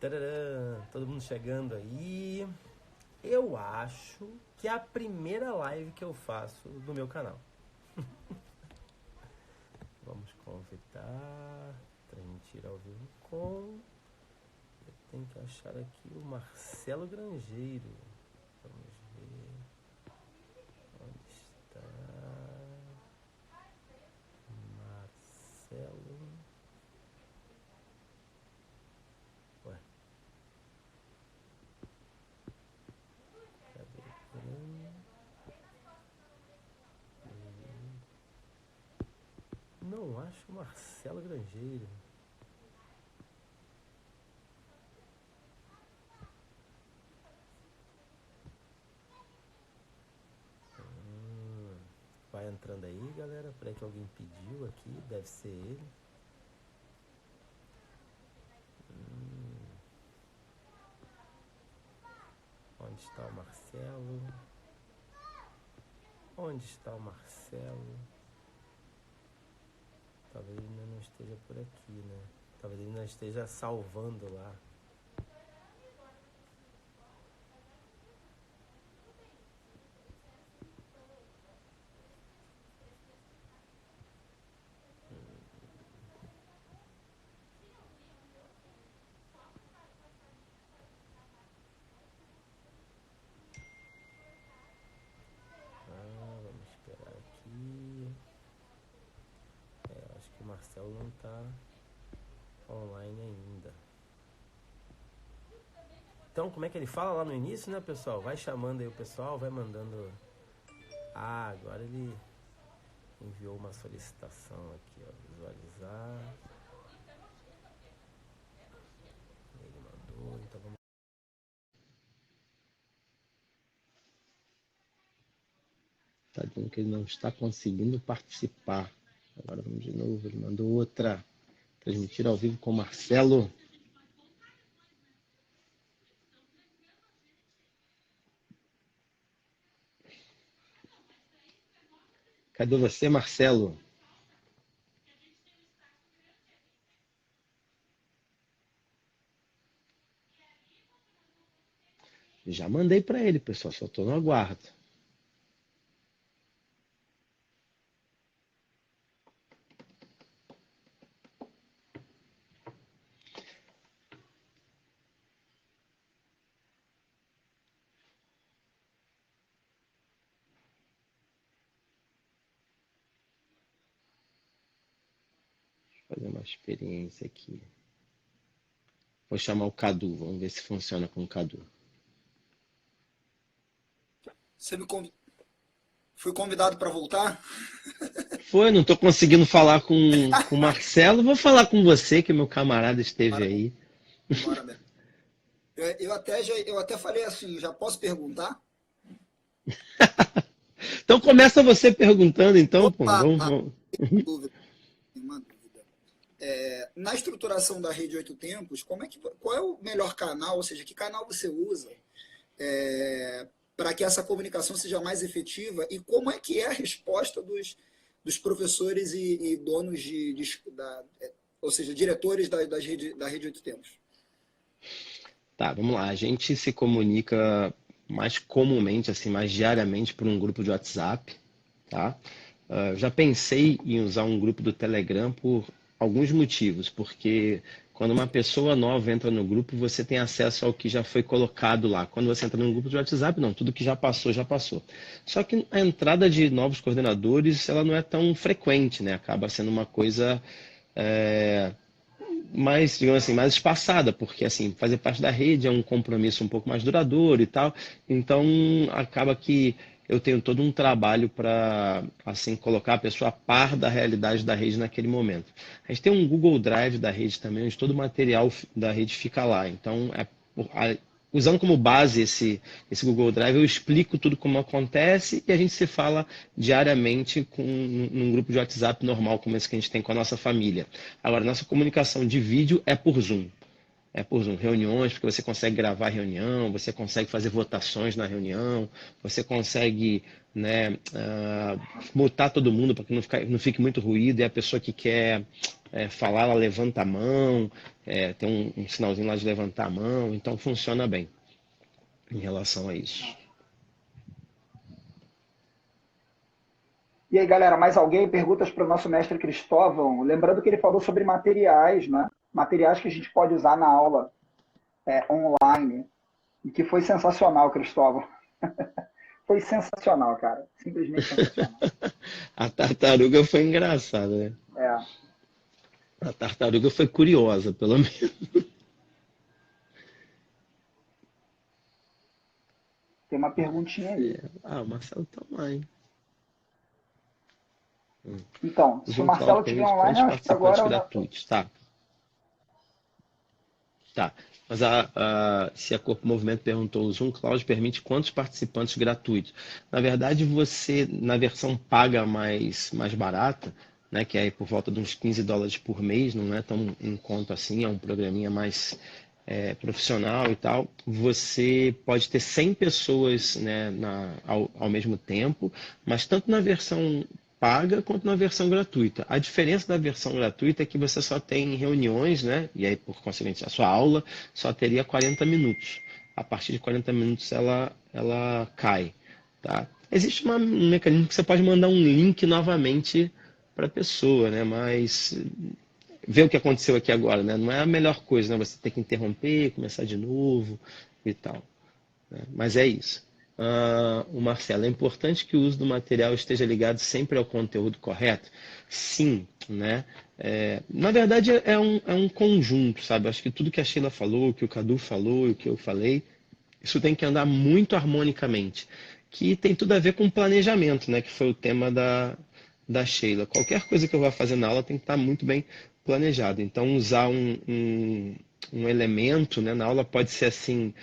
Tararã, todo mundo chegando aí. Eu acho que é a primeira live que eu faço no meu canal. Vamos convidar. Transmitir ao vivo com. Eu tenho que achar aqui o Marcelo Grangeiro. Vamos ver. Onde está? Marcelo. Ué. Cadê? Não acho o Marcelo Grangeiro. Vai entrando aí, galera. Peraí que alguém pediu aqui. Deve ser ele. Onde está o Marcelo? Onde está o Marcelo? Talvez ele ainda não esteja por aqui, né? Talvez ele não esteja salvando lá. Vamos esperar aqui. Acho que o Marcelo não está online ainda. Então, como é que ele fala lá no início, né, pessoal? Vai chamando aí o pessoal, vai mandando... agora ele enviou uma solicitação aqui, ó. Visualizar. Ele mandou, então vamos... Tá dizendo que ele não está conseguindo participar. Agora vamos de novo, ele mandou outra. Transmitir ao vivo com o Marcelo. Cadê você, Marcelo? Já mandei para ele, pessoal, só estou no aguardo. Fazer uma experiência aqui. Vou chamar o Cadu, vamos ver se funciona com o Cadu. Você Fui convidado para voltar? Foi, não estou conseguindo falar com o Marcelo, vou falar com você, que meu camarada esteve aí. Bora, bem. Eu até falei assim, já posso perguntar? Então começa você perguntando, então, pô. Opa, Vamos. tem uma dúvida. Na estruturação da rede Oito Tempos, qual é o melhor canal, ou seja, que canal você usa para que essa comunicação seja mais efetiva e como é que é a resposta dos professores e donos ou seja, diretores da rede Oito Tempos? Tá, vamos lá. A gente se comunica mais comumente, assim, mais diariamente por um grupo de WhatsApp, tá? Já pensei em usar um grupo do Telegram por alguns motivos, porque quando uma pessoa nova entra no grupo, você tem acesso ao que já foi colocado lá. Quando você entra no grupo de WhatsApp, não, tudo que já passou, já passou. Só que a entrada de novos coordenadores, ela não é tão frequente, né? Acaba sendo uma coisa mais, digamos assim, mais espaçada, porque assim, fazer parte da rede é um compromisso um pouco mais duradouro e tal. Então, acaba que eu tenho todo um trabalho para assim colocar a pessoa a par da realidade da rede naquele momento. A gente tem um Google Drive da rede também, onde todo o material da rede fica lá. Então, usando como base esse Google Drive, eu explico tudo como acontece e a gente se fala diariamente num grupo de WhatsApp normal, como esse que a gente tem com a nossa família. Agora, nossa comunicação de vídeo é por Zoom. É por Zoom, reuniões, porque você consegue gravar a reunião, você consegue fazer votações na reunião, você consegue, né, mutar todo mundo para que não fique muito ruído, e a pessoa que quer falar, ela levanta a mão, tem um sinalzinho lá de levantar a mão, então funciona bem em relação a isso. E aí, galera, mais alguém? Perguntas para o nosso mestre Cristóvão. Lembrando que ele falou sobre materiais, né? Materiais que a gente pode usar na aula online. E que foi sensacional, Cristóvão. Foi sensacional, cara. Simplesmente sensacional. A tartaruga foi engraçada, né? A tartaruga foi curiosa, pelo menos. Tem uma perguntinha aí. O Marcelo tá online. Então, se o Marcelo estiver online, eu acho que agora... gratuitos. Tá. Mas se a Corpo Movimento perguntou, o Zoom Cloud permite quantos participantes gratuitos? Na verdade, você, na versão paga mais barata, né, que é por volta de uns $15 por mês, não é tão em conta assim, é um programinha mais profissional e tal, você pode ter 100 pessoas, né, ao mesmo tempo, mas tanto na versão paga quanto na versão gratuita. A diferença da versão gratuita é que você só tem reuniões, né? E aí, por consequência, a sua aula só teria 40 minutos. A partir de 40 minutos ela cai, tá? Existe um mecanismo que você pode mandar um link novamente para a pessoa, né? Mas ver o que aconteceu aqui agora, né? Não é a melhor coisa, né? Você ter que interromper, começar de novo e tal, né? Mas é isso. O Marcelo, é importante que o uso do material esteja ligado sempre ao conteúdo correto? Sim, né? Na verdade é um conjunto, sabe? Acho que tudo que a Sheila falou, que o Cadu falou e o que eu falei, isso tem que andar muito harmonicamente, que tem tudo a ver com planejamento, né? Que foi o tema da Sheila. Qualquer coisa que eu vá fazer na aula tem que estar muito bem planejado. Então usar um elemento, né, na aula pode ser assim,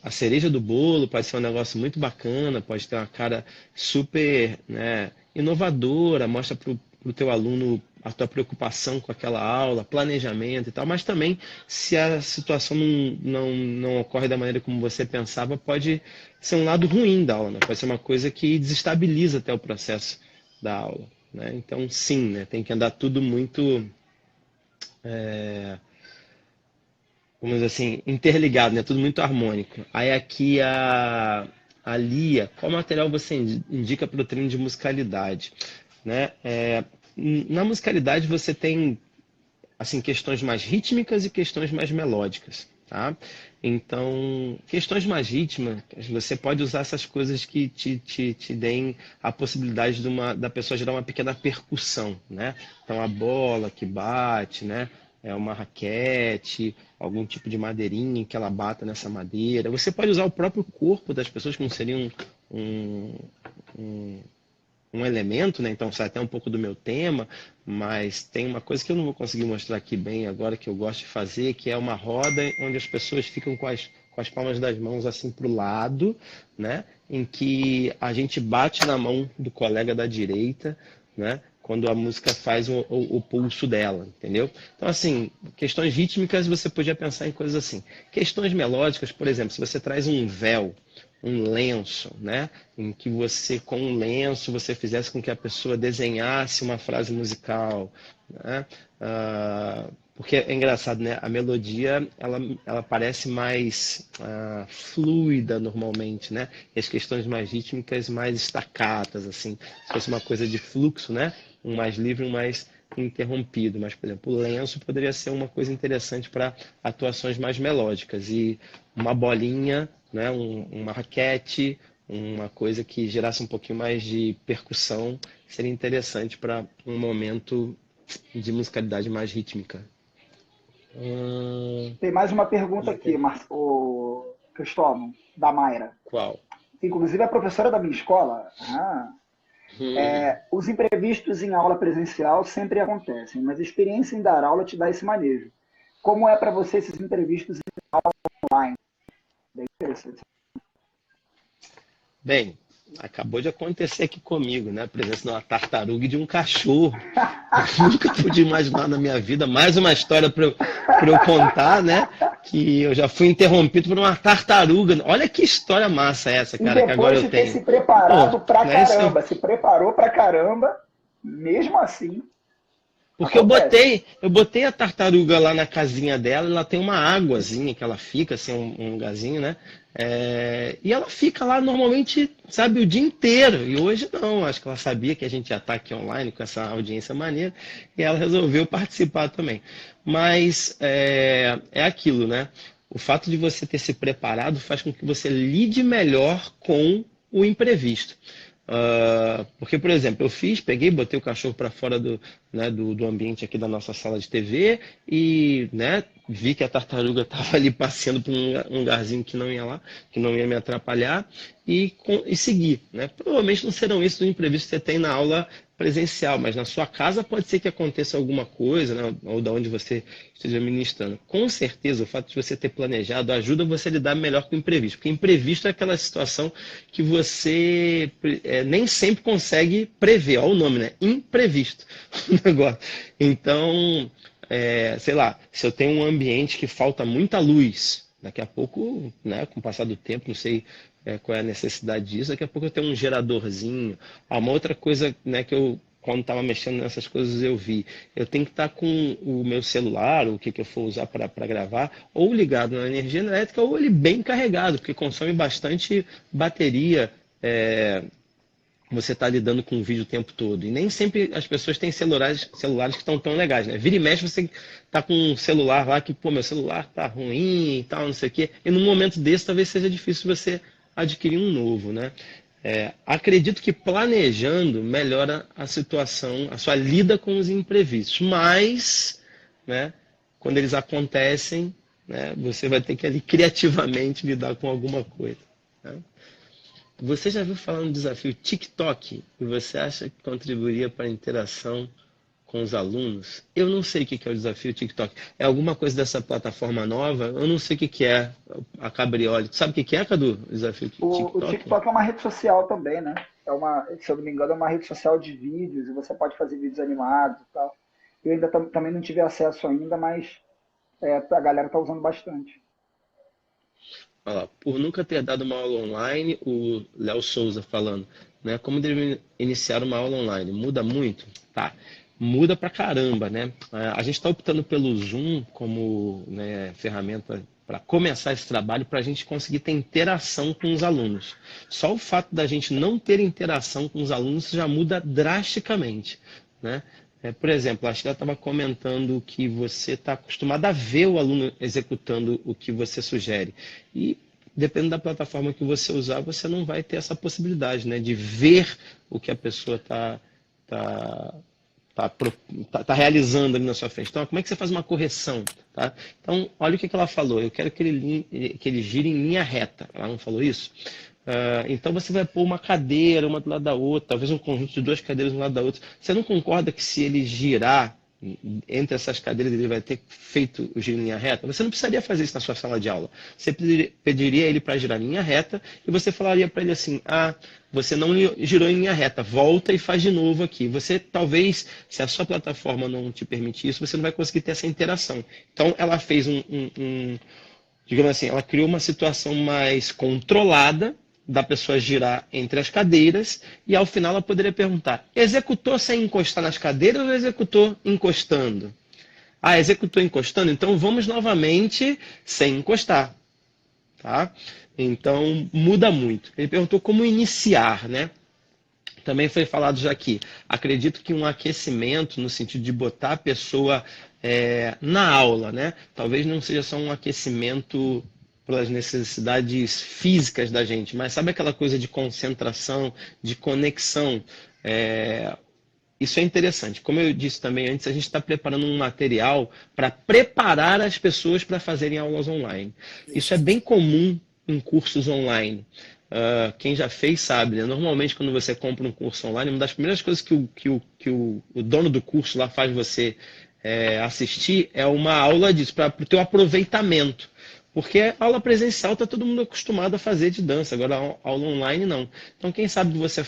a cereja do bolo, pode ser um negócio muito bacana, pode ter uma cara super, né, inovadora, mostra para o teu aluno a tua preocupação com aquela aula, planejamento e tal, mas também, se a situação não ocorre da maneira como você pensava, pode ser um lado ruim da aula, né? Pode ser uma coisa que desestabiliza até o processo da aula, né? Então, sim, né, tem que andar tudo muito... vamos dizer assim, interligado, né? Tudo muito harmônico. Aí aqui a Lia, qual material você indica para o treino de musicalidade? Né? Na musicalidade você tem assim, questões mais rítmicas e questões mais melódicas. Tá? Então, questões mais rítmicas, você pode usar essas coisas que te deem a possibilidade da pessoa gerar uma pequena percussão, né? Então, a bola que bate, né? Uma raquete, algum tipo de madeirinha que ela bata nessa madeira. Você pode usar o próprio corpo das pessoas, que não seria um elemento, né? Então sai até um pouco do meu tema, mas tem uma coisa que eu não vou conseguir mostrar aqui bem agora, que eu gosto de fazer, que é uma roda onde as pessoas ficam com as palmas das mãos assim para o lado, né? Em que a gente bate na mão do colega da direita, né? Quando a música faz o pulso dela, entendeu? Então, assim, questões rítmicas você podia pensar em coisas assim. Questões melódicas, por exemplo, se você traz um véu, um lenço, né? Em que você, com um lenço, você fizesse com que a pessoa desenhasse uma frase musical, né? Porque é engraçado, né? A melodia, ela parece mais fluida normalmente, né? E as questões mais rítmicas mais estacatas, assim. Se fosse uma coisa de fluxo, né? Um mais livre, um mais interrompido. Mas, por exemplo, o lenço poderia ser uma coisa interessante para atuações mais melódicas. E uma bolinha, né? Uma raquete, uma coisa que gerasse um pouquinho mais de percussão, seria interessante para um momento de musicalidade mais rítmica. Tem mais uma pergunta aqui, o Cristóvão, da Mayra. Qual? Inclusive a professora da minha escola. Os imprevistos em aula presencial sempre acontecem, mas a experiência em dar aula te dá esse manejo. Como é para você esses imprevistos em aula online? Bem interessante. Bem, acabou de acontecer aqui comigo, né? A presença de uma tartaruga e de um cachorro. Eu nunca pude imaginar na minha vida. Mais uma história para eu contar, né? Que eu já fui interrompido por uma tartaruga. Olha que história massa essa, cara, que agora eu tenho. Se preparado pra caramba, se preparou pra caramba, mesmo assim. Porque Acontece. eu botei a tartaruga lá na casinha dela, ela tem uma águazinha que ela fica, assim, um lugarzinho, né? E ela fica lá normalmente, sabe, o dia inteiro. E hoje não, acho que ela sabia que a gente já está aqui online com essa audiência maneira, e ela resolveu participar também. Mas é aquilo, né? O fato de você ter se preparado faz com que você lide melhor com o imprevisto. Porque, por exemplo, peguei, botei o cachorro para fora do ambiente aqui da nossa sala de TV e, né, vi que a tartaruga estava ali passeando por um lugarzinho que não ia lá, que não ia me atrapalhar e segui, né? Provavelmente não serão esses os imprevistos que você tem na aula presencial, mas na sua casa pode ser que aconteça alguma coisa, né, ou da onde você esteja ministrando. Com certeza, o fato de você ter planejado ajuda você a lidar melhor com o imprevisto, porque imprevisto é aquela situação que você nem sempre consegue prever. Olha o nome, né? Imprevisto o negócio. Então, sei lá, se eu tenho um ambiente que falta muita luz, daqui a pouco, né, com o passar do tempo, não sei qual é a necessidade disso, daqui a pouco eu tenho um geradorzinho. Uma outra coisa, né, que eu, quando estava mexendo nessas coisas, eu vi. Eu tenho que estar com o meu celular, o que eu for usar para gravar, ou ligado na energia elétrica, ou ele bem carregado, porque consome bastante bateria. Você está lidando com o vídeo o tempo todo. E nem sempre as pessoas têm celulares que estão tão legais, né? Vira e mexe, você está com um celular lá que, pô, meu celular tá ruim e tal, não sei o quê. E num momento desse, talvez seja difícil você adquirir um novo, né? Acredito que planejando melhora a situação, a sua lida com os imprevistos. Mas, né, quando eles acontecem, né, você vai ter que ali criativamente lidar com alguma coisa, né? Você já viu falar no desafio TikTok e você acha que contribuiria para a interação com os alunos? Eu não sei o que é o desafio TikTok. É alguma coisa dessa plataforma nova? Eu não sei o que é a Cabrioli. Tu sabe o que é, Cadu? O desafio O TikTok? TikTok é uma rede social também, né? Se eu não me engano, é uma rede social de vídeos e você pode fazer vídeos animados e tal. Eu ainda também não tive acesso ainda, mas a galera tá usando bastante. Olha lá, por nunca ter dado uma aula online, o Léo Souza falando, né? Como deve iniciar uma aula online? Muda muito? Tá. Muda pra caramba, né? A gente está optando pelo Zoom como, né, ferramenta para começar esse trabalho, para a gente conseguir ter interação com os alunos. Só o fato da gente não ter interação com os alunos já muda drasticamente, né? Por exemplo, a Sheila estava comentando que você está acostumado a ver o aluno executando o que você sugere. E dependendo da plataforma que você usar, você não vai ter essa possibilidade, né, de ver o que a pessoa está realizando ali na sua frente. Então, como é que você faz uma correção? Tá? Então, olha o que ela falou. Eu quero que ele gire em linha reta. Ela não falou isso? Então você vai pôr uma cadeira uma do lado da outra, talvez um conjunto de duas cadeiras um do lado da outra. Você não concorda que se ele girar entre essas cadeiras ele vai ter feito o giro em linha reta? Você não precisaria fazer isso na sua sala de aula. Você pediria ele para girar em linha reta e você falaria para ele assim: você não girou em linha reta, volta e faz de novo aqui. Você talvez, se a sua plataforma não te permitir isso, você não vai conseguir ter essa interação. Então ela fez digamos assim, ela criou uma situação mais controlada da pessoa girar entre as cadeiras e ao final ela poderia perguntar: executou sem encostar nas cadeiras ou executou encostando? Executou encostando, então vamos novamente sem encostar, tá? Então muda muito. Ele perguntou como iniciar, né? Também foi falado já aqui. Acredito que um aquecimento, no sentido de botar a pessoa na aula, né? Talvez não seja só um aquecimento pelas necessidades físicas da gente, mas sabe aquela coisa de concentração, de conexão? Isso é interessante. Como eu disse também antes, a gente está preparando um material para preparar as pessoas para fazerem aulas online. Isso é Isso. bem comum em cursos online. Quem já fez sabe, né? Normalmente, quando você compra um curso online, uma das primeiras coisas que o dono do curso lá faz você assistir é uma aula disso, para o teu aproveitamento. Porque aula presencial está todo mundo acostumado a fazer de dança, agora aula online não. Então, quem sabe você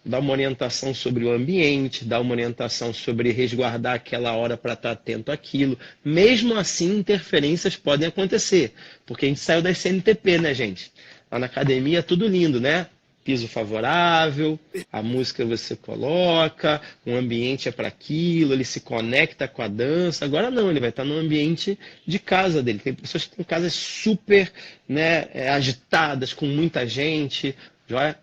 dá uma orientação sobre o ambiente, dá uma orientação sobre resguardar aquela hora para estar atento àquilo. Mesmo assim, interferências podem acontecer, porque a gente saiu das CNTP, né, gente? Lá na academia, tudo lindo, né? piso favorável, a música você coloca, o ambiente é para aquilo, ele se conecta com a dança. Agora não, ele vai estar no ambiente de casa dele. Tem pessoas que têm casas super, né, agitadas, com muita gente. Já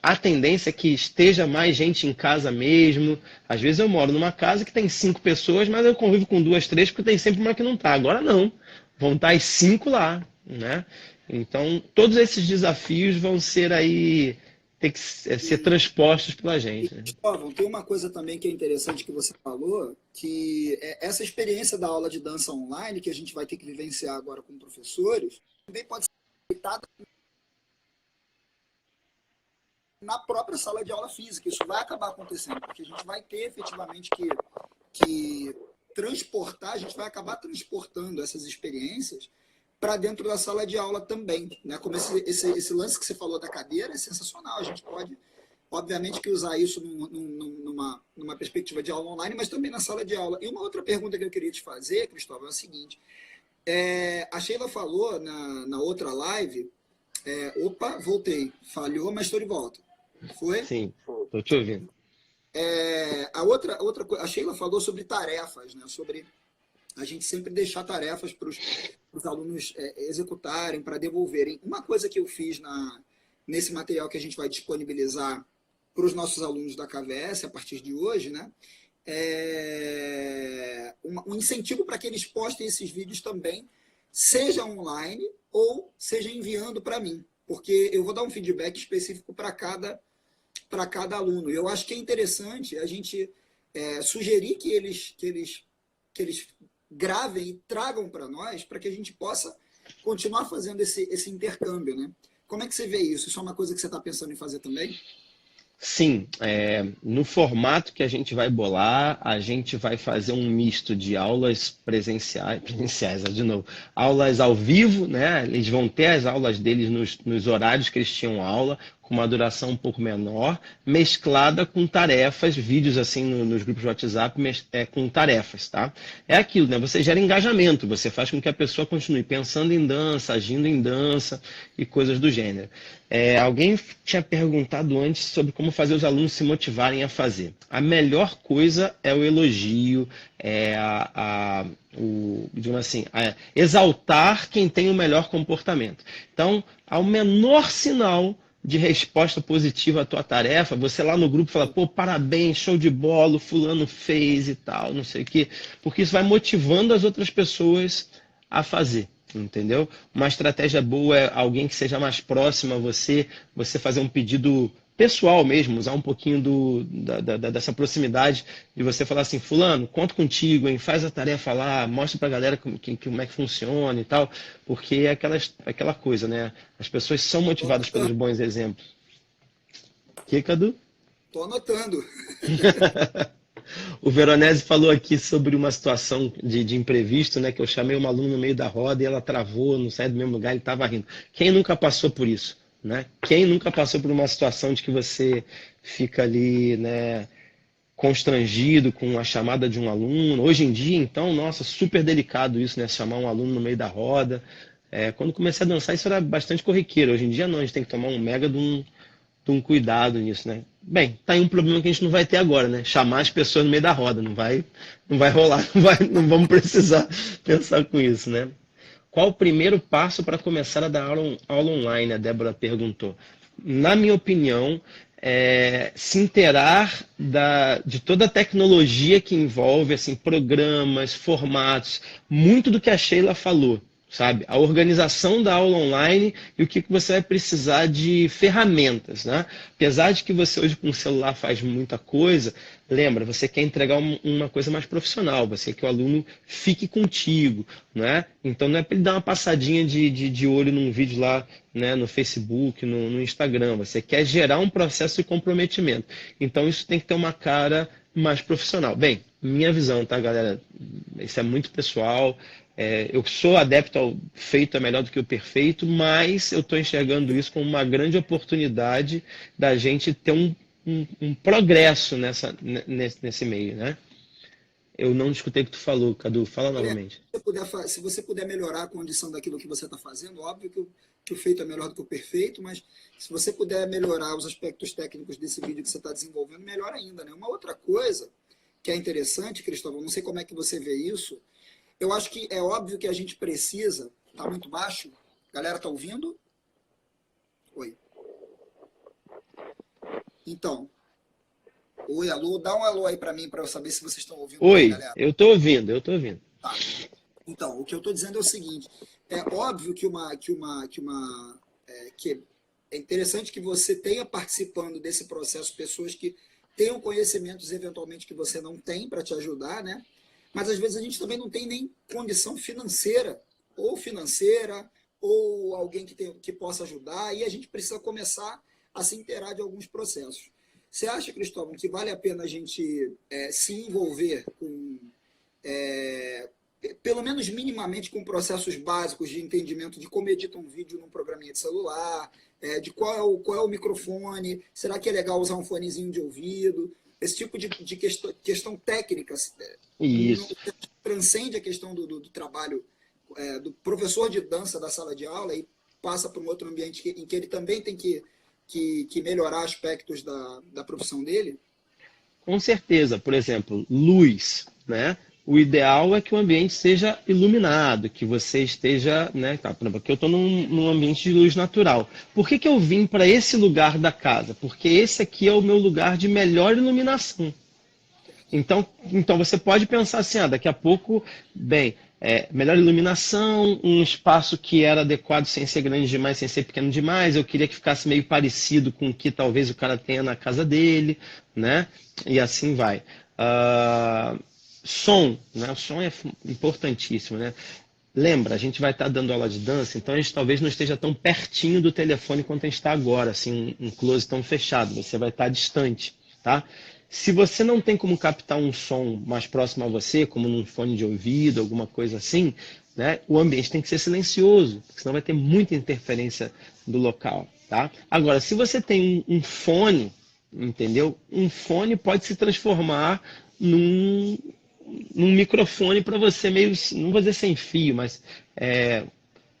a tendência é que esteja mais gente em casa mesmo. Às vezes eu moro numa casa que tem 5 pessoas, mas eu convivo com 2, 3, porque tem sempre uma que não está. Agora não, vão estar as 5 lá, né? Então, todos esses desafios vão ser aí, ter que ser transpostos pela gente, né? Cristóvão, tem uma coisa também que é interessante que você falou, que é essa experiência da aula de dança online, que a gente vai ter que vivenciar agora com professores, também pode ser aplicada na própria sala de aula física. Isso vai acabar acontecendo, porque a gente vai ter efetivamente que transportar, a gente vai acabar transportando essas experiências para dentro da sala de aula também, né? Como esse lance que você falou da cadeira é sensacional. A gente pode, obviamente, que usar isso numa perspectiva de aula online, mas também na sala de aula. E uma outra pergunta que eu queria te fazer, Cristóvão, é a seguinte. A Sheila falou na outra live, opa, voltei, falhou, mas estou de volta. Foi? Sim, estou te ouvindo. A Sheila falou sobre tarefas, né? Sobre a gente sempre deixar tarefas para os alunos executarem, para devolverem. Uma coisa que eu fiz nesse material que a gente vai disponibilizar para os nossos alunos da KVS a partir de hoje, né? Um incentivo para que eles postem esses vídeos também, seja online ou seja enviando para mim, porque eu vou dar um feedback específico para cada aluno. Eu acho que é interessante a gente sugerir que eles gravem e tragam para nós, para que a gente possa continuar fazendo esse intercâmbio, né? Como é que você vê isso? Isso é uma coisa que você está pensando em fazer também? Sim, no formato que a gente vai bolar, a gente vai fazer um misto de aulas presenciais, de novo, aulas ao vivo, né? Eles vão ter as aulas deles nos horários que eles tinham aula, com uma duração um pouco menor, mesclada com tarefas, vídeos assim nos grupos de WhatsApp, com tarefas, tá? É aquilo, né? Você gera engajamento, você faz com que a pessoa continue pensando em dança, agindo em dança e coisas do gênero. Alguém tinha perguntado antes sobre como fazer os alunos se motivarem a fazer. A melhor coisa é o elogio, digamos assim, exaltar quem tem o melhor comportamento. Então, ao menor sinal de resposta positiva à tua tarefa, você lá no grupo fala, pô, parabéns, show de bola, fulano fez e tal, não sei o quê, porque isso vai motivando as outras pessoas a fazer, entendeu? Uma estratégia boa é alguém que seja mais próximo a você fazer um pedido pessoal mesmo, usar um pouquinho dessa proximidade de você falar assim, fulano, conto contigo, hein? Faz a tarefa lá, mostra pra galera como é que funciona e tal, porque é aquela coisa, né? As pessoas são motivadas pelos bons exemplos. Que, Cadu? Estou anotando. O Veronese falou aqui sobre uma situação de imprevisto, né? Que eu chamei uma aluna no meio da roda e ela travou, não saiu do mesmo lugar, ele estava rindo. Quem nunca passou por isso? Né? Quem nunca passou por uma situação de que você fica ali, né, constrangido com a chamada de um aluno? Hoje em dia, então, nossa, super delicado isso, né? Chamar um aluno no meio da roda. Quando comecei a dançar, isso era bastante corriqueiro. Hoje em dia, não, a gente tem que tomar um mega de um cuidado nisso, né? Bem, tá aí um problema que a gente não vai ter agora, né? Chamar as pessoas no meio da roda, não vai rolar, não vamos precisar pensar com isso, né? Qual o primeiro passo para começar a dar aula online? A Débora perguntou. Na minha opinião, se inteirar de toda a tecnologia que envolve, assim, programas, formatos, muito do que a Sheila falou, sabe? A organização da aula online e o que você vai precisar de ferramentas, né? Apesar de que você hoje com o celular faz muita coisa, lembra, você quer entregar uma coisa mais profissional, você quer que o aluno fique contigo, né? Então não é para ele dar uma passadinha de olho num vídeo lá, né, no Facebook, no Instagram, você quer gerar um processo de comprometimento. Então isso tem que ter uma cara mais profissional. Bem, minha visão, tá, galera? Isso é muito pessoal. Eu sou adepto ao feito é melhor do que o perfeito, mas eu estou enxergando isso como uma grande oportunidade da gente ter um progresso nesse meio, né? Eu não escutei o que tu falou, Cadu. Fala novamente. Se você puder melhorar a condição daquilo que você está fazendo, óbvio que o feito é melhor do que o perfeito, mas se você puder melhorar os aspectos técnicos desse vídeo que você está desenvolvendo, melhor ainda, né? Uma outra coisa que é interessante, Cristóvão, não sei como é que você vê isso, eu acho que é óbvio que a gente precisa, está muito baixo, galera está ouvindo? Oi. Então, oi, alô, dá um alô aí para mim, para eu saber se vocês estão ouvindo bem, Oi, galera. eu tô ouvindo, eu tô ouvindo. Tá. Então, o que eu estou dizendo é o seguinte: é óbvio que é interessante que você tenha participando desse processo pessoas que tenham conhecimentos eventualmente que você não tem para te ajudar, né? Mas às vezes a gente também não tem nem condição financeira, ou alguém que possa ajudar, e a gente precisa começar a se inteirar de alguns processos. Você acha, Cristóvão, que vale a pena a gente se envolver com pelo menos minimamente com processos básicos de entendimento de como edita um vídeo num programinha de celular, de qual é o microfone, será que é legal usar um fonezinho de ouvido, esse tipo de questão técnica, Isso. transcende a questão do trabalho do professor de dança da sala de aula e passa para um outro ambiente em que ele também tem que melhorar aspectos da profissão dele? Com certeza. Por exemplo, luz, né? O ideal é que o ambiente seja iluminado, que você esteja, né? Tá, por exemplo, aqui eu estou num ambiente de luz natural. Por que que eu vim para esse lugar da casa? Porque esse aqui é o meu lugar de melhor iluminação. Então você pode pensar assim, daqui a pouco, bem, melhor iluminação, um espaço que era adequado sem ser grande demais, sem ser pequeno demais. Eu queria que ficasse meio parecido com o que talvez o cara tenha na casa dele, né? E assim vai. Som, né? O som é importantíssimo, né? Lembra, a gente vai estar dando aula de dança, então a gente talvez não esteja tão pertinho do telefone quanto a gente está agora, assim, um close tão fechado, você vai estar distante, tá? Se você não tem como captar um som mais próximo a você, como num fone de ouvido, alguma coisa assim, né, o ambiente tem que ser silencioso, porque senão vai ter muita interferência do local, tá? Agora, se você tem um fone, entendeu? Um fone pode se transformar num microfone para você meio, não vou dizer sem fio, mas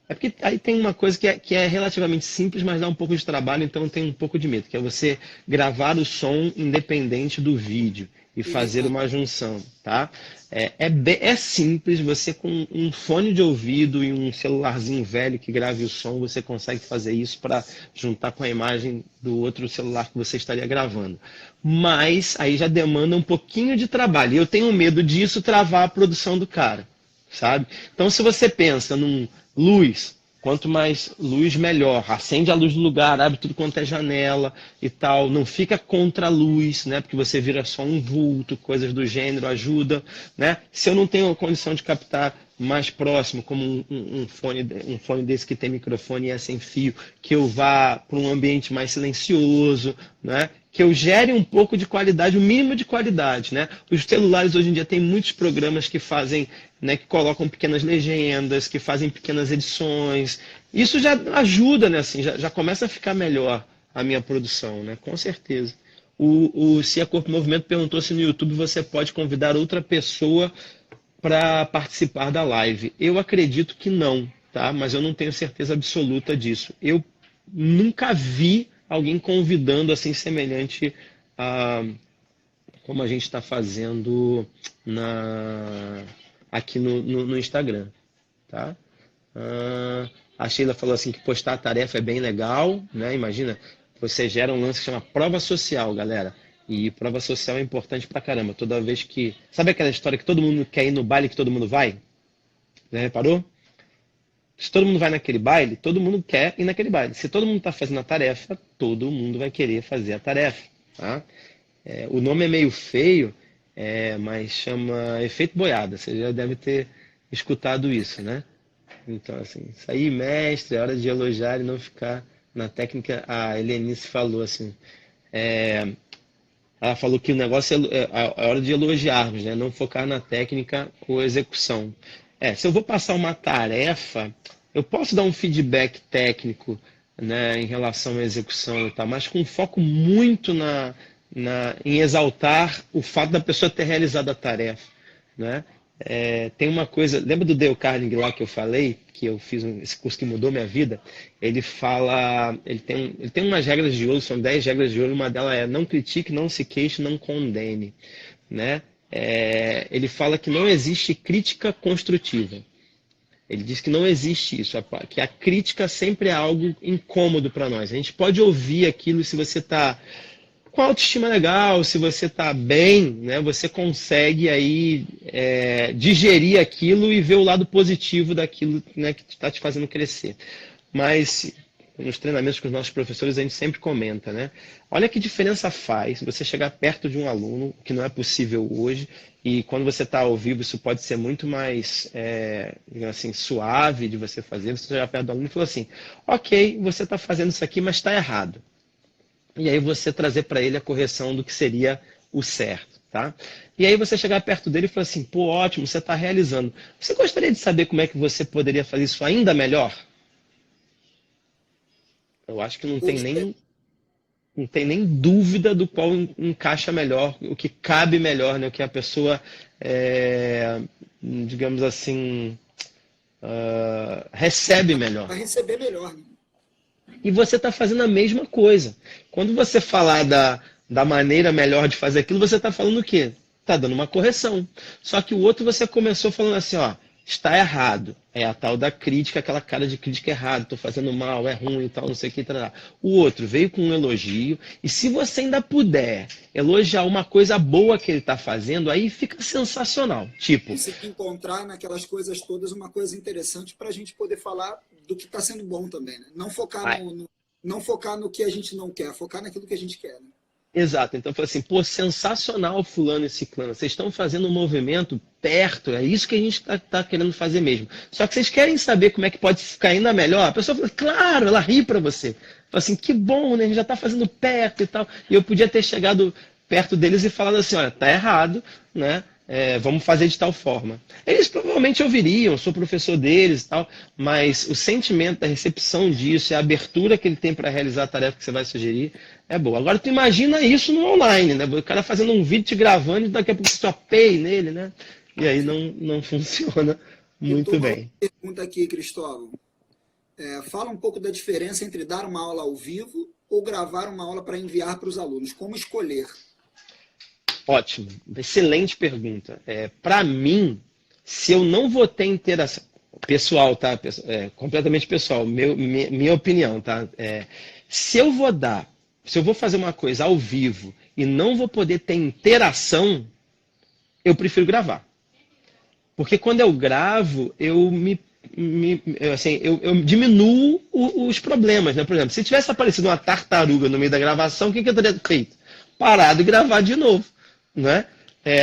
porque aí tem uma coisa que é relativamente simples, mas dá um pouco de trabalho, então eu tenho um pouco de medo, que é você gravar o som independente do vídeo e fazer uma junção, tá? É simples, você com um fone de ouvido e um celularzinho velho que grave o som, você consegue fazer isso para juntar com a imagem do outro celular que você estaria gravando. Mas aí já demanda um pouquinho de trabalho, e eu tenho medo disso travar a produção do cara, sabe? Então se você pensa num luz, quanto mais luz, melhor. Acende a luz do lugar, abre tudo quanto é janela e tal. Não fica contra a luz, né? Porque você vira só um vulto, coisas do gênero, ajuda, né? Se eu não tenho a condição de captar mais próximo, como um fone desse que tem microfone e é sem fio, que eu vá para um ambiente mais silencioso, né? Que eu gere um pouco de qualidade, o mínimo de qualidade, né? Os celulares hoje em dia tem muitos programas que fazem, né, que colocam pequenas legendas, que fazem pequenas edições. Isso já ajuda, né? Assim, já começa a ficar melhor a minha produção, né? Com certeza. O Cia Corpo Movimento perguntou se no YouTube você pode convidar outra pessoa para participar da live. Eu acredito que não, tá? Mas eu não tenho certeza absoluta disso. Eu nunca vi alguém convidando assim semelhante a como a gente está fazendo aqui no Instagram, tá? A Sheila falou assim que postar a tarefa é bem legal, né? Imagina, você gera um lance que chama prova social, galera. E prova social é importante pra caramba. Toda vez que. Sabe aquela história que todo mundo quer ir no baile que todo mundo vai? Já reparou? Se todo mundo vai naquele baile, todo mundo quer ir naquele baile. Se todo mundo está fazendo a tarefa, todo mundo vai querer fazer a tarefa. Tá? O nome é meio feio, mas chama efeito boiada. Você já deve ter escutado isso, né? Então, assim, isso aí, mestre, é hora de elogiar e não ficar na técnica. A Helenice falou assim. Ela falou que o negócio é a hora de elogiarmos, né? Não focar na técnica ou execução. Se eu vou passar uma tarefa, eu posso dar um feedback técnico, né, em relação à execução e tal, mas com foco muito em exaltar o fato da pessoa ter realizado a tarefa. né? Tem uma coisa, lembra do Dale Carnegie lá que eu falei, que eu fiz esse curso que mudou minha vida? Ele fala, ele tem umas regras de ouro, são 10 regras de ouro, uma delas é não critique, não se queixe, não condene, né? Ele fala que não existe crítica construtiva. Ele diz que não existe isso, que a crítica sempre é algo incômodo para nós. A gente pode ouvir aquilo se você está com autoestima legal, se você está bem, né, você consegue aí digerir aquilo e ver o lado positivo daquilo, né, que está te fazendo crescer. Mas nos treinamentos com os nossos professores a gente sempre comenta, né? Olha que diferença faz você chegar perto de um aluno, que não é possível hoje, e quando você está ao vivo isso pode ser muito mais digamos assim, suave de você fazer, você chegar perto do aluno e falar assim, ok, você está fazendo isso aqui, mas está errado. E aí você trazer para ele a correção do que seria o certo, tá? E aí você chegar perto dele e falar assim, pô, ótimo, você está realizando. Você gostaria de saber como é que você poderia fazer isso ainda melhor? Eu acho que não tem nem dúvida do qual encaixa melhor, o que cabe melhor, né? O que a pessoa, digamos assim, recebe melhor. Vai receber melhor, né? E você está fazendo a mesma coisa. Quando você falar da maneira melhor de fazer aquilo, você está falando o quê? Está dando uma correção. Só que o outro você começou falando assim, ó, está errado. É a tal da crítica, aquela cara de crítica errada, estou fazendo mal, é ruim e tal, não sei o que. Tal. O outro veio com um elogio, e se você ainda puder elogiar uma coisa boa que ele está fazendo, aí fica sensacional. Tipo, Conseguir encontrar naquelas coisas todas uma coisa interessante para a gente poder falar do que está sendo bom também, né? Não focar não focar no que a gente não quer, focar naquilo que a gente quer, né? exato, então eu falei assim, pô, sensacional fulano e ciclano, vocês estão fazendo um movimento perto, é isso que a gente tá querendo fazer mesmo. Só que vocês querem saber como é que pode ficar ainda melhor? A pessoa fala, claro, ela ri para você. Fala assim, que bom, né? A gente já está fazendo perto e tal. E eu podia ter chegado perto deles e falado assim, olha, tá errado, né? Vamos fazer de tal forma. Eles provavelmente ouviriam, eu sou professor deles e tal, mas o sentimento da recepção disso, a abertura que ele tem para realizar a tarefa que você vai sugerir, é boa. Agora tu imagina isso no online, né? O cara fazendo um vídeo te gravando e daqui a pouco você só pei nele, né? E aí não funciona Pintou muito uma bem. pergunta aqui, Cristóvão. Fala um pouco da diferença entre dar uma aula ao vivo ou gravar uma aula para enviar para os alunos. Como escolher? Ótimo, excelente pergunta. Para mim, se eu não vou ter interação, pessoal, tá? Completamente pessoal, minha opinião, tá? Se eu vou se eu vou fazer uma coisa ao vivo e não vou poder ter interação, eu prefiro gravar. Porque quando eu gravo, eu diminuo os problemas, né? Por exemplo, se tivesse aparecido uma tartaruga no meio da gravação, o que eu teria feito? Parado e gravar de novo, né?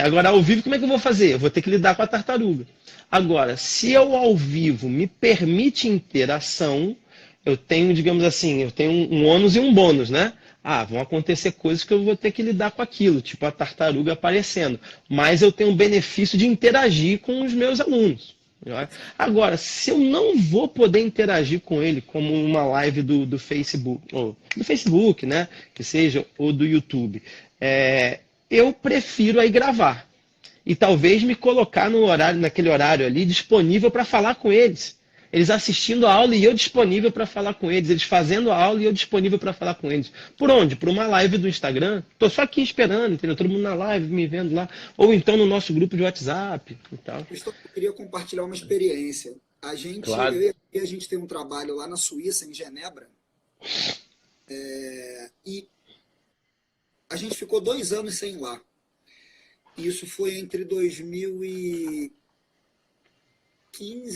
Agora, ao vivo, como é que eu vou fazer? Eu vou ter que lidar com a tartaruga. Agora, se eu ao vivo me permite interação, eu tenho, digamos assim, eu tenho um ônus e um bônus, né? Vão acontecer coisas que eu vou ter que lidar com aquilo, tipo a tartaruga aparecendo. Mas eu tenho o benefício de interagir com os meus alunos. Agora, se eu não vou poder interagir com ele como uma live do Facebook, ou do Facebook, né? Que seja, ou do YouTube, eu prefiro aí gravar. E talvez me colocar no horário, naquele horário ali, disponível para falar com eles. Eles assistindo a aula e eu disponível para falar com eles. Eles fazendo a aula e eu disponível para falar com eles. Por onde? Por uma live do Instagram. Estou só aqui esperando, entendeu? Todo mundo na live, me vendo lá. Ou então no nosso grupo de WhatsApp e tal. Eu queria compartilhar uma experiência. Claro. A gente tem um trabalho lá na Suíça, em Genebra, e a gente ficou 2 anos sem ir lá. Isso foi entre 2015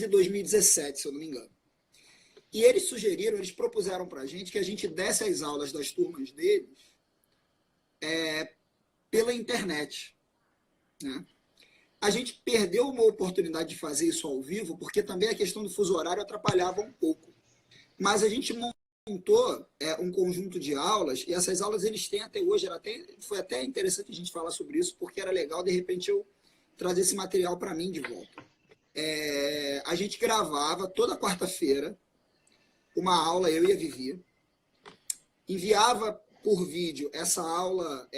e 2017, se eu não me engano. E eles propuseram para a gente que a gente desse as aulas das turmas deles pela internet, né? A gente perdeu uma oportunidade de fazer isso ao vivo, porque também a questão do fuso horário atrapalhava um pouco. Mas a gente montou um conjunto de aulas, e essas aulas eles têm até hoje, foi até interessante a gente falar sobre isso, porque era legal, de repente, eu trazer esse material para mim de volta. A gente gravava toda quarta-feira uma aula, eu e a Vivi, enviava por vídeo essa aula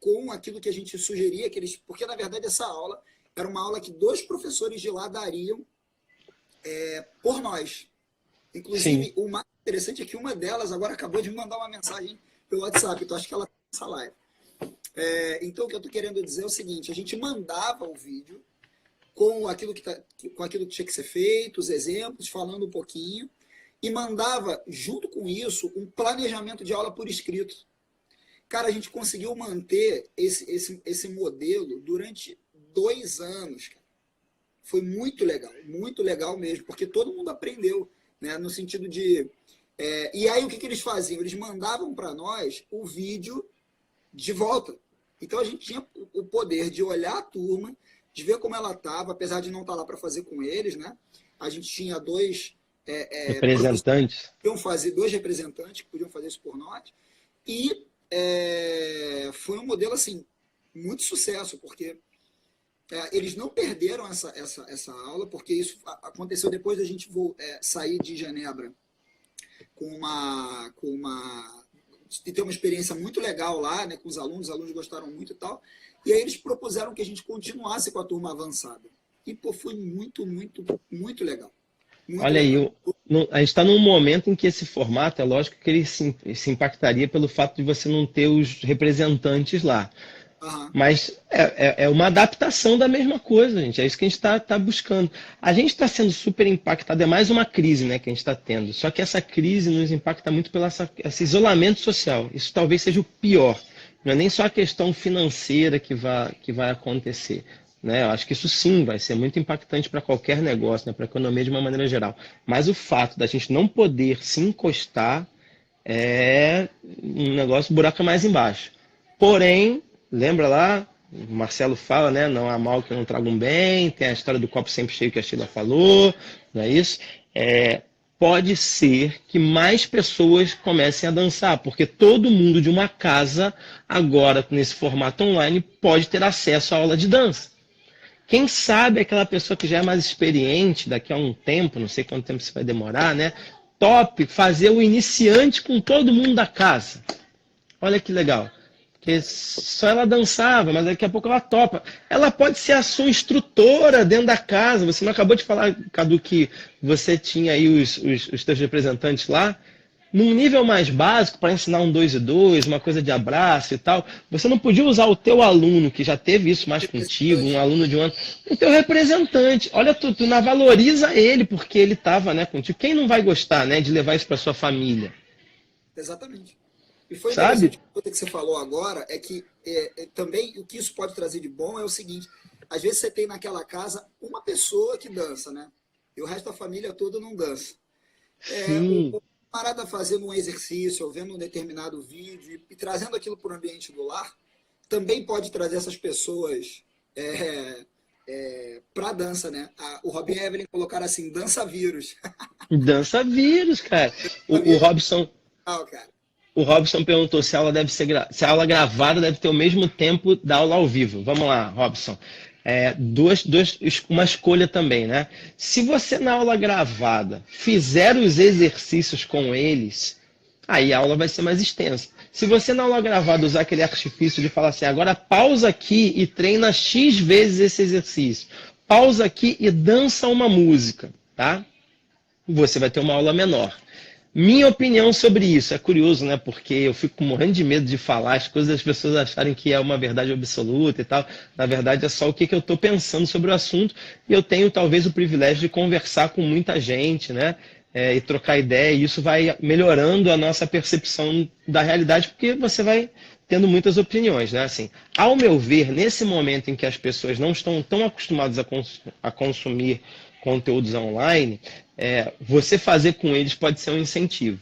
com aquilo que a gente sugeria, porque na verdade essa aula era uma aula que 2 professores de lá dariam por nós. Inclusive, Sim. o mais interessante é que uma delas agora acabou de me mandar uma mensagem pelo WhatsApp, então acho que ela está nessa live. Então, o que eu estou querendo dizer é o seguinte, a gente mandava o vídeo com aquilo que tinha que ser feito, os exemplos, falando um pouquinho, e mandava, junto com isso, um planejamento de aula por escrito. Cara, a gente conseguiu manter esse modelo durante 2 anos. Cara. Foi muito legal mesmo, porque todo mundo aprendeu, né, no sentido de... e aí, o que eles faziam? Eles mandavam para nós o vídeo de volta. Então, a gente tinha o poder de olhar a turma, de ver como ela estava, apesar de não estar lá para fazer com eles, né? A gente tinha 2 Representantes. podiam fazer, 2 representantes que podiam fazer isso por nós, e foi um modelo assim muito sucesso, porque eles não perderam essa aula, porque isso aconteceu depois da gente sair de Genebra de ter uma experiência muito legal lá, né, com os alunos gostaram muito e tal, e aí eles propuseram que a gente continuasse com a turma avançada. E, pô, foi muito, muito, muito legal. Muito Olha aí, legal. a gente está num momento em que esse formato, é lógico que ele se impactaria pelo fato de você não ter os representantes lá. Aham. Mas é uma adaptação da mesma coisa, gente. É isso que a gente está buscando. A gente está sendo super impactado, é mais uma crise, né, que a gente está tendo. Só que essa crise nos impacta muito pelo esse isolamento social. Isso talvez seja o pior. Não é nem só a questão financeira que vai acontecer. Né? Eu acho que isso sim vai ser muito impactante para qualquer negócio, né, para a economia de uma maneira geral. Mas o fato da gente não poder se encostar é um negócio, o buraco é mais embaixo. Porém, lembra lá, o Marcelo fala, né? Não há mal que não traga um bem, tem a história do copo sempre cheio que a Sheila falou, não é isso? Pode ser que mais pessoas comecem a dançar, porque todo mundo de uma casa, agora nesse formato online, pode ter acesso à aula de dança. Quem sabe aquela pessoa que já é mais experiente, daqui a um tempo, não sei quanto tempo isso vai demorar, né? Top, fazer o iniciante com todo mundo da casa. Olha que legal. Porque só ela dançava, mas daqui a pouco ela topa. Ela pode ser a sua instrutora dentro da casa. Você não acabou de falar, Cadu, que você tinha aí os teus representantes lá? Num nível mais básico, para ensinar um 2 e 2, uma coisa de abraço e tal, você não podia usar o teu aluno, que já teve isso mais contigo, um aluno de um ano, o teu representante. Olha, tu não valoriza ele porque ele estava, né, contigo. Quem não vai gostar, né, de levar isso para sua família? Exatamente. E foi Sabe? interessante, a coisa que você falou agora é que também o que isso pode trazer de bom é o seguinte: às vezes você tem naquela casa uma pessoa que dança, né? E o resto da família toda não dança. Sim. O camarada fazendo um exercício, ou vendo um determinado vídeo e trazendo aquilo para o ambiente do lar, também pode trazer essas pessoas para a dança, né? O Robin e Evelyn colocaram assim, dança vírus. Dança vírus, cara. O Robson. Ah, cara. O Robson perguntou se a aula deve ser se a aula gravada deve ter o mesmo tempo da aula ao vivo. Vamos lá, Robson. Uma escolha também, né? Se você na aula gravada fizer os exercícios com eles, aí a aula vai ser mais extensa. Se você na aula gravada usar aquele artifício de falar assim, agora pausa aqui e treina X vezes esse exercício. Pausa aqui e dança uma música, tá? Você vai ter uma aula menor. Minha opinião sobre isso é curioso, né? Porque eu fico morrendo de medo de falar as coisas das pessoas acharem que é uma verdade absoluta e tal. Na verdade, é só o que eu estou pensando sobre o assunto. E eu tenho talvez o privilégio de conversar com muita gente, né? E trocar ideia. E isso vai melhorando a nossa percepção da realidade, porque você vai tendo muitas opiniões, né? Assim, ao meu ver, nesse momento em que as pessoas não estão tão acostumadas a consumir conteúdos online, você fazer com eles pode ser um incentivo.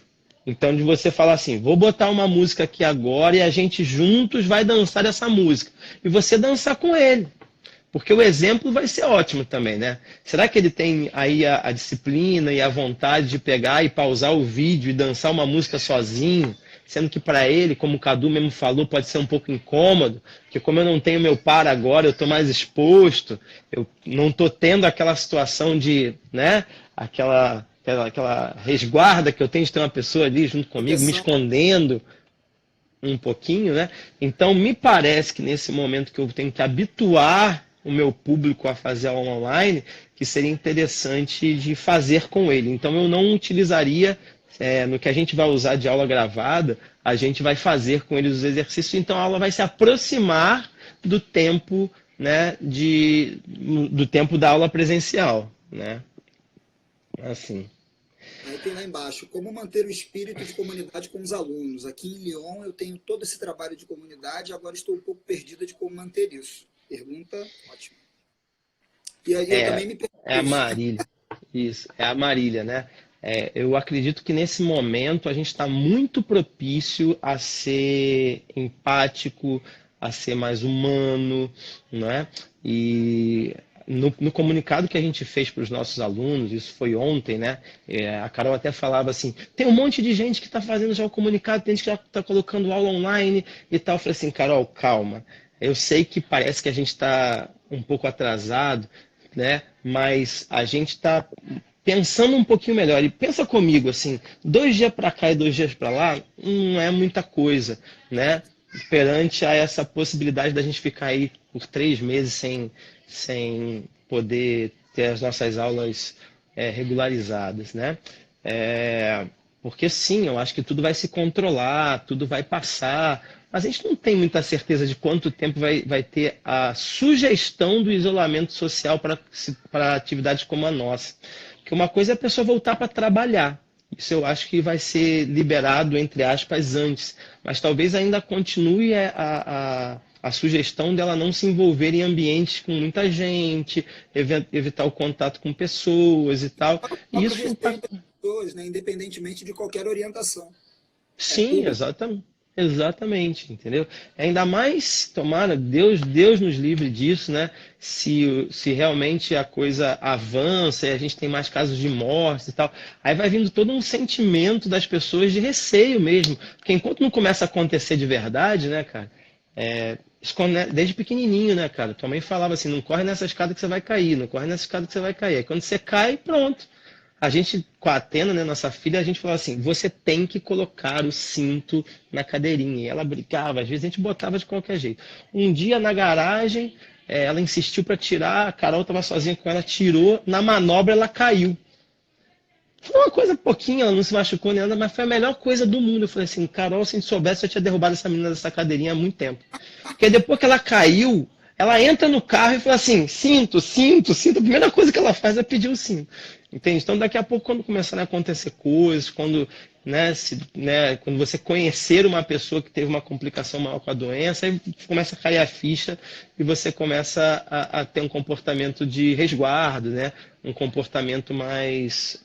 Então, de você falar assim, vou botar uma música aqui agora e a gente juntos vai dançar essa música. E você dançar com ele. Porque o exemplo vai ser ótimo também, né? Será que ele tem aí a disciplina e a vontade de pegar e pausar o vídeo e dançar uma música sozinho? Sendo que para ele, como o Cadu mesmo falou, pode ser um pouco incômodo, porque como eu não tenho meu par agora, eu estou mais exposto, eu não estou tendo aquela situação de, né, aquela resguarda que eu tenho de ter uma pessoa ali junto comigo, me escondendo um pouquinho, né? Então me parece que nesse momento que eu tenho que habituar o meu público a fazer aula online que seria interessante de fazer com ele. Então eu não utilizaria, no que a gente vai usar de aula gravada, a gente vai fazer com eles os exercícios, então a aula vai se aproximar do tempo, né, do tempo da aula presencial, né? Assim. Aí tem lá embaixo, como manter o espírito de comunidade com os alunos. Aqui em Lyon eu tenho todo esse trabalho de comunidade, agora estou um pouco perdida de como manter isso. Pergunta ótima. E aí eu também me pergunto É a isso. Marília. Isso, é a Marília, né? Eu acredito que nesse momento a gente está muito propício a ser empático, a ser mais humano, não é? E no comunicado que a gente fez para os nossos alunos, isso foi ontem, né? A Carol até falava assim: tem um monte de gente que está fazendo já o comunicado, tem gente que já está colocando aula online e tal. Eu falei assim: Carol, calma. Eu sei que parece que a gente está um pouco atrasado, né? Mas a gente está pensando um pouquinho melhor. E pensa comigo, assim, 2 dias para cá e 2 dias para lá, não é muita coisa, né? Perante a essa possibilidade da gente ficar aí por 3 meses sem poder ter as nossas aulas regularizadas, né? Porque sim, eu acho que tudo vai se controlar, tudo vai passar, mas a gente não tem muita certeza de quanto tempo vai ter a sugestão do isolamento social para atividades como a nossa. Porque uma coisa é a pessoa voltar para trabalhar. Isso eu acho que vai ser liberado, entre aspas, antes. Mas talvez ainda continue a sugestão dela não se envolver em ambientes com muita gente, evitar o contato com pessoas e tal. O E próprio isso tá. respeito às pessoas, né, independentemente de qualquer orientação. É Sim, tudo. exatamente. Exatamente, entendeu? Ainda mais, tomara, Deus nos livre disso, né? Se realmente a coisa avança e a gente tem mais casos de morte e tal, aí vai vindo todo um sentimento das pessoas de receio mesmo. Porque enquanto não começa a acontecer de verdade, né, cara? Desde pequenininho, né, cara? Tua mãe falava assim: não corre nessa escada que você vai cair, não corre nessa escada que você vai cair. Aí quando você cai, pronto. A gente, com a Atena, né, nossa filha, a gente falava assim: você tem que colocar o cinto na cadeirinha. E ela brigava, às vezes a gente botava de qualquer jeito. Um dia na garagem, ela insistiu para tirar, a Carol estava sozinha com ela, tirou, na manobra ela caiu. Foi uma coisa pouquinho, ela não se machucou nem nada, mas foi a melhor coisa do mundo. Eu falei assim: Carol, se a gente soubesse, eu tinha derrubado essa menina dessa cadeirinha há muito tempo. Porque depois que ela caiu, ela entra no carro e fala assim: cinto, cinto, cinto. A primeira coisa que ela faz é pedir o cinto. Entende? Então, daqui a pouco, quando começarem a acontecer coisas, quando você conhecer uma pessoa que teve uma complicação maior com a doença, aí começa a cair a ficha e você começa a ter um comportamento de resguardo, né? Um comportamento mais,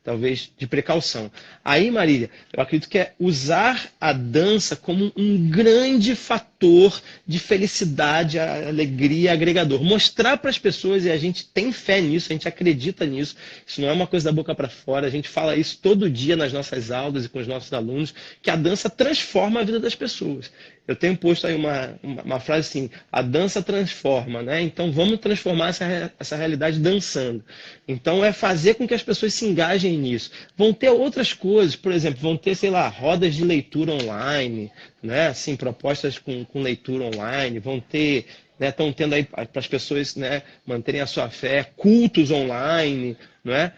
talvez, de precaução. Aí, Marília, eu acredito que é usar a dança como um grande fator de felicidade, alegria, agregador. Mostrar para as pessoas, e a gente tem fé nisso, a gente acredita nisso, isso não é uma coisa da boca para fora, a gente fala isso todo dia nas nossas aulas e com os nossos alunos, que a dança transforma a vida das pessoas. Eu tenho posto aí uma frase assim: a dança transforma, né? Então vamos transformar essa realidade dançando. Então é fazer com que as pessoas se engajem nisso. Vão ter outras coisas, por exemplo, vão ter, sei lá, rodas de leitura online, né? Assim, propostas com leitura online, vão ter, né, estão tendo aí para as pessoas, né, manterem a sua fé, cultos online, não é?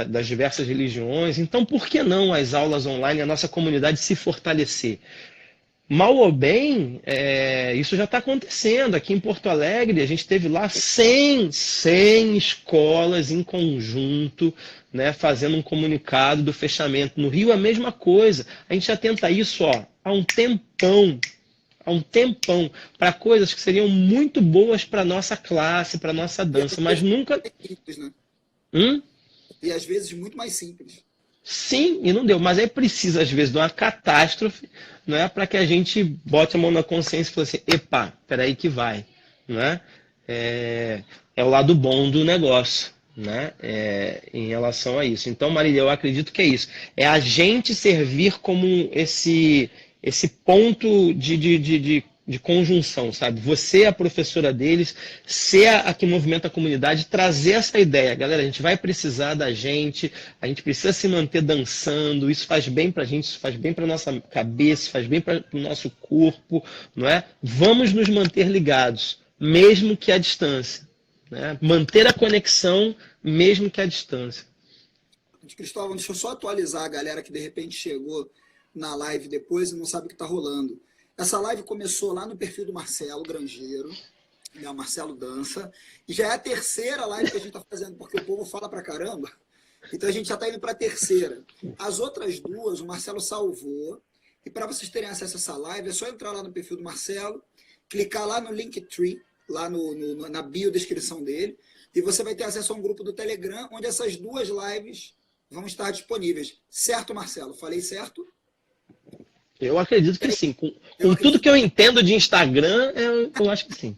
Das diversas religiões. Então, por que não as aulas online, a nossa comunidade se fortalecer? Mal ou bem, isso já está acontecendo. Aqui em Porto Alegre, a gente teve lá 100 escolas em conjunto, né, fazendo um comunicado do fechamento. No Rio, a mesma coisa. A gente já tenta isso, ó, há um tempão, para coisas que seriam muito boas para a nossa classe, para a nossa E às dança, mas vezes nunca. mais simples, né? Hum? E às vezes muito mais simples. Sim, e não deu. Mas aí precisa, às vezes, de uma catástrofe, não é, para que a gente bote a mão na consciência e fale assim: epa, peraí que vai. Não é? É o lado bom do negócio, né? Em relação a isso. Então, Marília, eu acredito que é isso. É a gente servir como esse ponto de conjunção, sabe? Você é a professora deles, ser a que movimenta a comunidade, trazer essa ideia. Galera, a gente vai precisar da gente, a gente precisa se manter dançando, isso faz bem pra gente, isso faz bem pra nossa cabeça, faz bem para o nosso corpo, não é? Vamos nos manter ligados. mesmo que à distância, né? Manter a conexão, mesmo que à distância. Cristóvão, deixa eu só atualizar a galera que de repente chegou na live depois e não sabe o que está rolando. Essa live começou lá no perfil do Marcelo Grangeiro, né, o Marcelo Dança, e já é a terceira live que a gente está fazendo, porque o povo fala pra caramba. Então a gente já está indo para a terceira. As outras duas, o Marcelo salvou, e para vocês terem acesso a essa live, é só entrar lá no perfil do Marcelo, clicar lá no Linktree, lá na biodescrição dele, e você vai ter acesso a um grupo do Telegram, onde essas duas lives vão estar disponíveis. Certo, Marcelo? Falei certo? Eu acredito que sim. Com tudo que eu entendo de Instagram, eu acho que sim.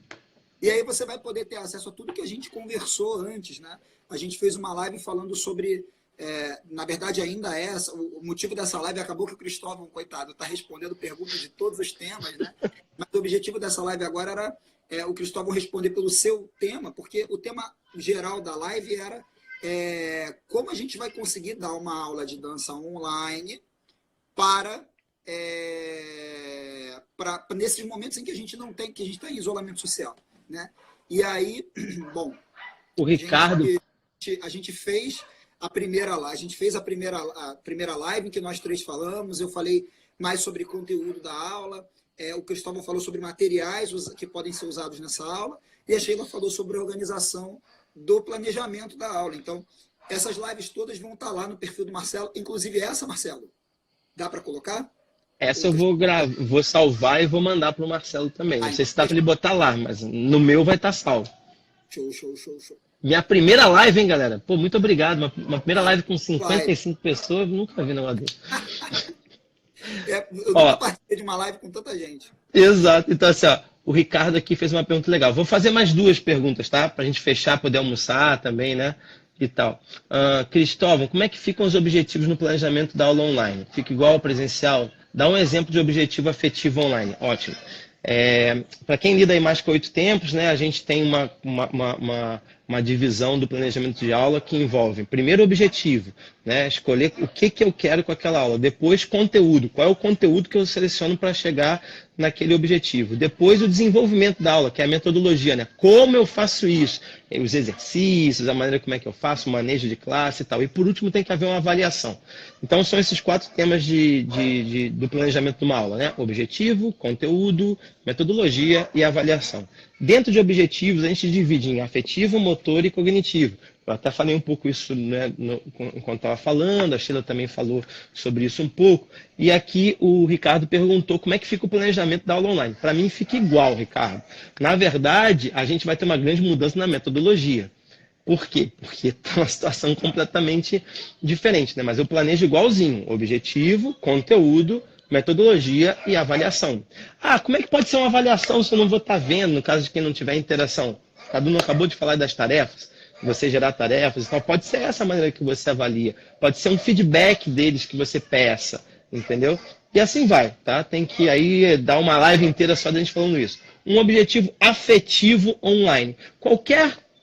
E aí você vai poder ter acesso a tudo que a gente conversou antes, né? A gente fez uma live falando sobre... na verdade, ainda é... O motivo dessa live acabou que o Cristóvão, coitado, está respondendo perguntas de todos os temas, né? Mas o objetivo dessa live agora era o Cristóvão responder pelo seu tema, porque o tema geral da live era como a gente vai conseguir dar uma aula de dança online para nesses momentos em que a gente não tem, que a gente está em isolamento social, né? E aí, bom, o Ricardo, a gente fez a primeira live em que nós três falamos. Eu falei mais sobre conteúdo da aula, o Cristóvão falou sobre materiais que podem ser usados nessa aula, e a Sheila falou sobre a organização do planejamento da aula. Então, essas lives todas vão estar lá no perfil do Marcelo, inclusive essa, Marcelo, dá para colocar? Essa eu vou salvar e vou mandar para o Marcelo também. Não sei se dá para ele botar lá, mas no meu vai estar salvo. Show. Minha primeira live, hein, galera? Pô, muito obrigado. Uma primeira live com 55 pessoas, nunca vi negócio desse. Eu nunca participei de uma live com tanta gente. Exato. Então, assim, ó, o Ricardo aqui fez uma pergunta legal. Vou fazer mais duas perguntas, tá? Pra gente fechar, poder almoçar também, né? E tal. Cristóvão, como é que ficam os objetivos no planejamento da aula online? Fica igual ao presencial? Dá um exemplo de objetivo afetivo online. Ótimo. Para quem lida aí mais com 8 tempos, né, a gente tem uma divisão do planejamento de aula que envolve, primeiro, objetivo, né, escolher o que eu quero com aquela aula. Depois, conteúdo. Qual é o conteúdo que eu seleciono para chegar naquele objetivo. Depois, o desenvolvimento da aula, que é a metodologia, né? Como eu faço isso? Os exercícios, a maneira como é que eu faço, o manejo de classe e tal. E, por último, tem que haver uma avaliação. Então, são esses 4 temas do planejamento de uma aula, né? Objetivo, conteúdo, metodologia e avaliação. Dentro de objetivos, a gente divide em afetivo, motor e cognitivo. Eu até falei um pouco isso, né, enquanto estava falando, a Sheila também falou sobre isso um pouco. E aqui o Ricardo perguntou como é que fica o planejamento da aula online. Para mim fica igual, Ricardo. Na verdade, a gente vai ter uma grande mudança na metodologia. Por quê? Porque está uma situação completamente diferente, né? Mas eu planejo igualzinho. Objetivo, conteúdo, metodologia e avaliação. Como é que pode ser uma avaliação se eu não vou estar vendo, no caso de quem não tiver interação? O Cadu não acabou de falar das tarefas, você gerar tarefas, então pode ser essa maneira que você avalia, pode ser um feedback deles que você peça, entendeu? E assim vai, tá? Tem que aí dar uma live inteira só da gente falando isso. Um objetivo afetivo online.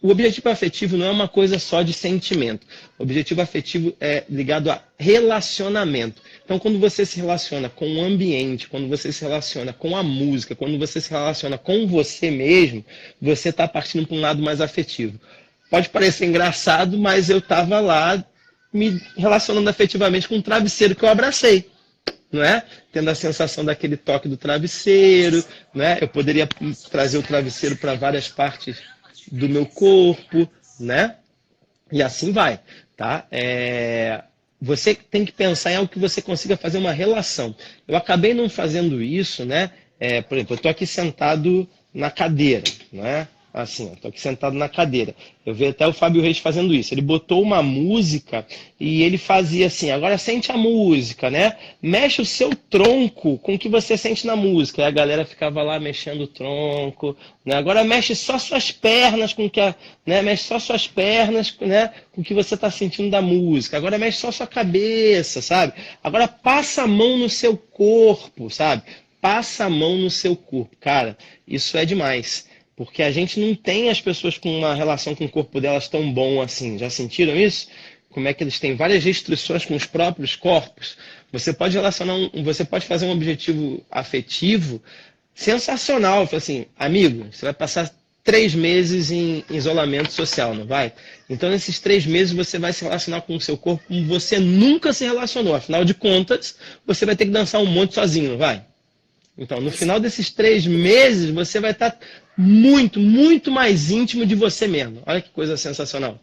O objetivo afetivo não é uma coisa só de sentimento. O objetivo afetivo é ligado a relacionamento. Então, quando você se relaciona com o ambiente, quando você se relaciona com a música, quando você se relaciona com você mesmo, você está partindo para um lado mais afetivo. Pode parecer engraçado, mas eu estava lá me relacionando afetivamente com um travesseiro que eu abracei. Não é? Tendo a sensação daquele toque do travesseiro, não é? Eu poderia trazer o travesseiro para várias partes do meu corpo, né? E assim vai, tá? Você tem que pensar em algo que você consiga fazer uma relação. Eu acabei não fazendo isso, né? Por exemplo, eu estou aqui sentado na cadeira, né? Assim, estou aqui sentado na cadeira. Eu vi até o Fábio Reis fazendo isso. Ele botou uma música e ele fazia assim, agora sente a música, né? Mexe o seu tronco com o que você sente na música. E a galera ficava lá mexendo o tronco, né? Agora mexe só suas pernas né? Mexe só suas pernas, né? Com o que você está sentindo da música. Agora mexe só sua cabeça, sabe? Agora passa a mão no seu corpo, sabe? Passa a mão no seu corpo. Cara, isso é demais. Porque a gente não tem as pessoas com uma relação com o corpo delas tão bom assim. Já sentiram isso? Como é que eles têm várias restrições com os próprios corpos? Você pode fazer um objetivo afetivo sensacional. Assim, amigo, você vai passar 3 meses em isolamento social, não vai? Então, nesses 3 meses, você vai se relacionar com o seu corpo como você nunca se relacionou. Afinal de contas, você vai ter que dançar um monte sozinho, não vai? Então, no final desses 3 meses, você vai estar muito, muito mais íntimo de você mesmo. Olha que coisa sensacional.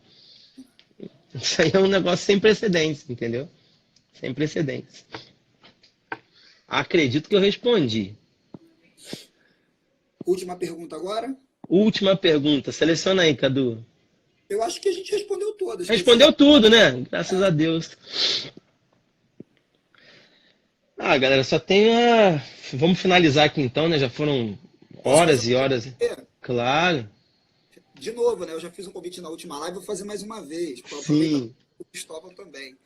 Isso aí é um negócio sem precedentes, entendeu? Sem precedentes. Acredito que eu respondi. Última pergunta agora. Última pergunta. Seleciona aí, Cadu. Eu acho que a gente respondeu todas. Respondeu tudo, né? Graças a Deus. Ah, galera, só tem a... Vamos finalizar aqui então, né? Já foram horas e horas. Claro. De novo, né? Eu já fiz um convite na última live, vou fazer mais uma vez. Sim. O Cristóvão também.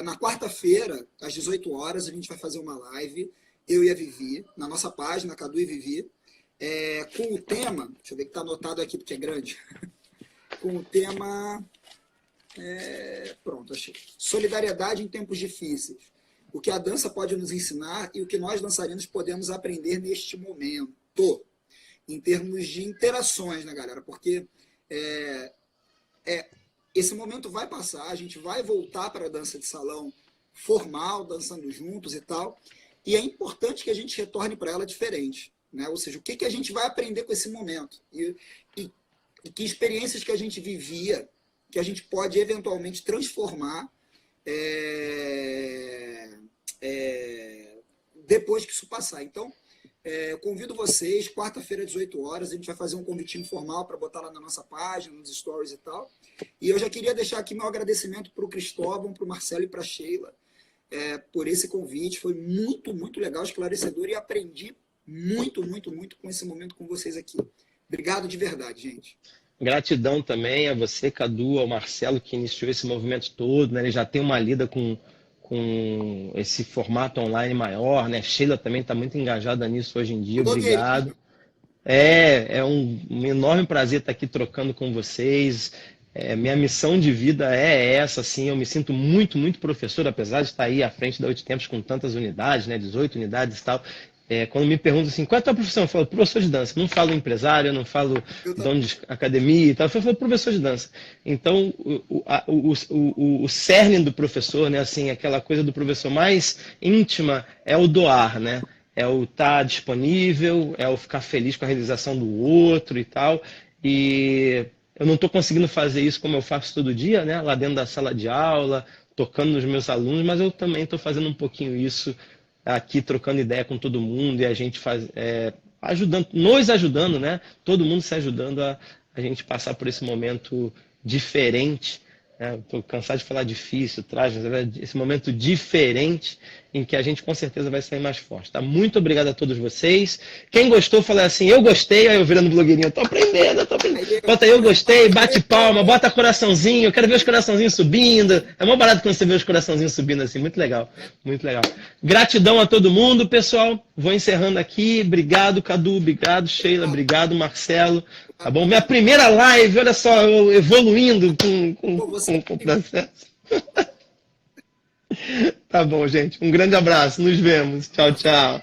Na quarta-feira, às 18 horas, a gente vai fazer uma live, eu e a Vivi, na nossa página, Cadu e Vivi, com o tema, deixa eu ver que está anotado aqui porque é grande, com o tema, pronto, achei. Solidariedade em tempos difíceis. O que a dança pode nos ensinar e o que nós dançarinos podemos aprender neste momento, em termos de interações, né, galera? Porque esse momento vai passar, a gente vai voltar para a dança de salão formal, dançando juntos e tal, e é importante que a gente retorne para ela diferente, né? Ou seja, o que a gente vai aprender com esse momento e que experiências que a gente vivia, que a gente pode eventualmente transformar depois que isso passar. Então, convido vocês, quarta-feira, às 18 horas, a gente vai fazer um convitinho formal para botar lá na nossa página, nos stories e tal. E eu já queria deixar aqui meu agradecimento para o Cristóvão, para o Marcelo e para a Sheila por esse convite. Foi muito, muito legal, esclarecedor, e aprendi muito, muito, muito com esse momento com vocês aqui. Obrigado de verdade, gente. Gratidão também a você, Cadu, ao Marcelo, que iniciou esse movimento todo, né? Ele já tem uma lida com esse formato online maior, né? Sheila também está muito engajada nisso hoje em dia, obrigado. É um enorme prazer estar aqui trocando com vocês. Minha missão de vida é essa, assim, eu me sinto muito, muito professor, apesar de estar aí à frente da 8 Tempos com tantas unidades, né? 18 unidades e tal. Quando me perguntam assim, qual é a tua profissão? Eu falo, professor de dança. Não falo empresário, eu não falo dono de academia e tal. Eu falo, professor de dança. Então, o cerne do professor, né, assim, aquela coisa do professor mais íntima é o doar, né? É o estar disponível, é o ficar feliz com a realização do outro e tal. E eu não estou conseguindo fazer isso como eu faço todo dia, né? Lá dentro da sala de aula, tocando nos meus alunos, mas eu também estou fazendo um pouquinho isso aqui, trocando ideia com todo mundo, e a gente nos ajudando, né? Todo mundo se ajudando a gente passar por esse momento diferente. Estou cansado de falar difícil, trágico, esse momento diferente em que a gente com certeza vai sair mais forte. Tá? Muito obrigado a todos vocês. Quem gostou, fala assim, eu gostei, aí eu virando blogueirinho, eu tô aprendendo. Bota aí, eu gostei, bate palma, bota coraçãozinho, eu quero ver os coraçãozinhos subindo. É mó barato quando você vê os coraçãozinhos subindo assim, muito legal, muito legal. Gratidão a todo mundo, pessoal. Vou encerrando aqui. Obrigado, Cadu, obrigado, Sheila, obrigado, Marcelo. Tá bom? Minha primeira live, olha só, eu evoluindo com o processo. Tá bom, gente. Um grande abraço. Nos vemos. Tchau, tchau.